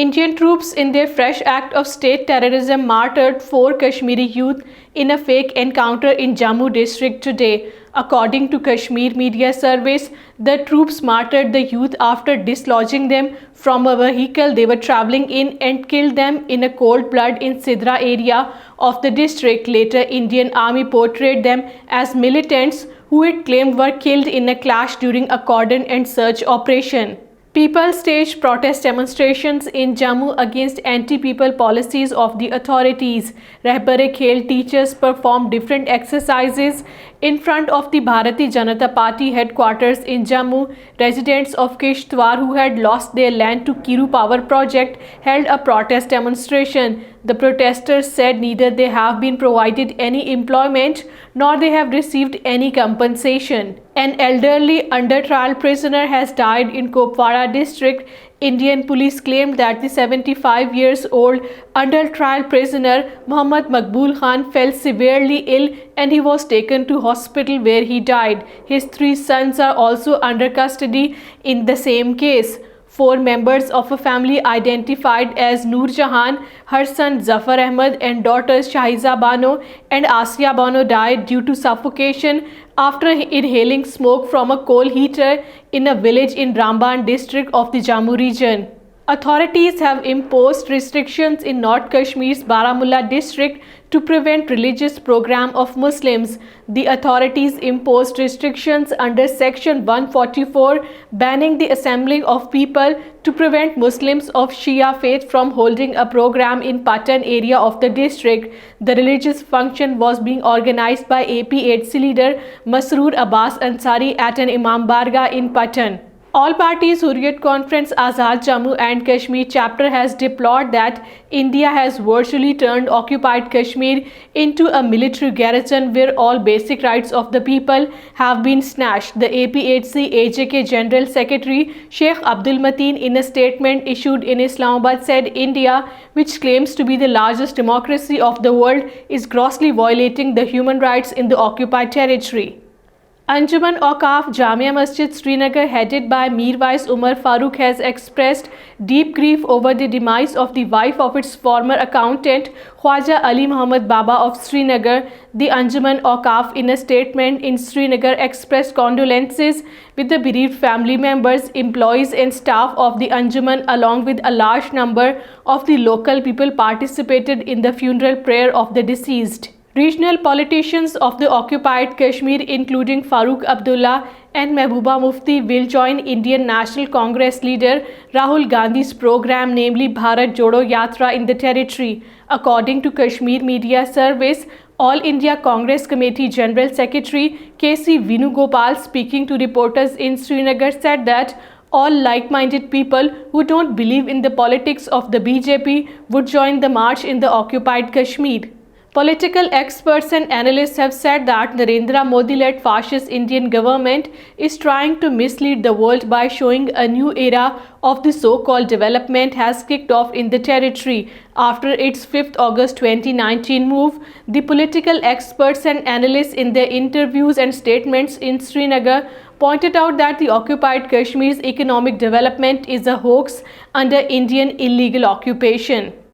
Indian troops in their fresh act of state terrorism martyred 4 Kashmiri youth in a fake encounter in Jammu district today. According to Kashmir Media Service, the troops martyred the youth after dislodging them from a vehicle they were traveling in and killed them in a cold blood in Sidra area of the district. Later, Indian Army portrayed them as militants who it claimed were killed in a clash during a cordon and search operation. People staged protest demonstrations in Jammu against anti-people policies of the authorities. Rehbar-e-Khel teachers performed different exercises in front of the Bharatiya Janata Party headquarters in Jammu. Residents of Kishtwar who had lost their land to Kiru Power Project held a protest demonstration. The protesters said neither they have been provided any employment nor they have received any compensation. An elderly under-trial prisoner has died in Kupwara district. Indian police claimed that the 75 years old under-trial prisoner Muhammad Maqbool Khan fell severely ill and he was taken to hospital where he died. His 3 sons are also under custody in the same case. 4 members of a family identified as Noor Jahan, her son Zafar Ahmed and daughters Shahiza Bano and Asiya Bano died due to suffocation after inhaling smoke from a coal heater in a village in Ramban district of the Jammu region. Authorities have imposed restrictions in North Kashmir's Baramulla district to prevent religious program of Muslims. The authorities imposed restrictions under Section 144 banning the assembling of people to prevent Muslims of Shia faith from holding a program in Patan area of the district. The religious function was being organized by APHC leader Masroor Abbas Ansari at an Imam Barga in Patan. All Parties Hurriyat Conference Azad Jammu and Kashmir chapter has deplored that India has virtually turned occupied Kashmir into a military garrison where all basic rights of the people have been snatched. The APHC AJK General Secretary Sheikh Abdul Mateen in a statement issued in Islamabad said India, which claims to be the largest democracy of the world, is grossly violating the human rights in the occupied territory. Anjuman Awqaf Jamia Masjid Srinagar headed by Mirwais Umar Farooq has expressed deep grief over the demise of the wife of its former accountant Khwaja Ali Muhammad Baba of Srinagar. The Anjuman Awqaf in a statement in Srinagar expressed condolences with the bereaved family members, employees and staff of the Anjuman along with a large number of the local people participated in the funeral prayer of the deceased. Regional politicians of the occupied Kashmir including Farooq Abdullah and Mehbooba Mufti will join Indian National Congress leader Rahul Gandhi's program, namely Bharat Jodo Yatra, in the territory. According to Kashmir Media Service, All India Congress Committee General Secretary K.C. Venugopal, speaking to reporters in Srinagar, said that all like-minded people who don't believe in the politics of the BJP would join the march in the occupied Kashmir. Political experts and analysts have said that Narendra Modi-led fascist Indian government is trying to mislead the world by showing a new era of the so-called development has kicked off in the territory. After its 5th August 2019 move, the political experts and analysts in their interviews and statements in Srinagar pointed out that the occupied Kashmir's economic development is a hoax under Indian illegal occupation.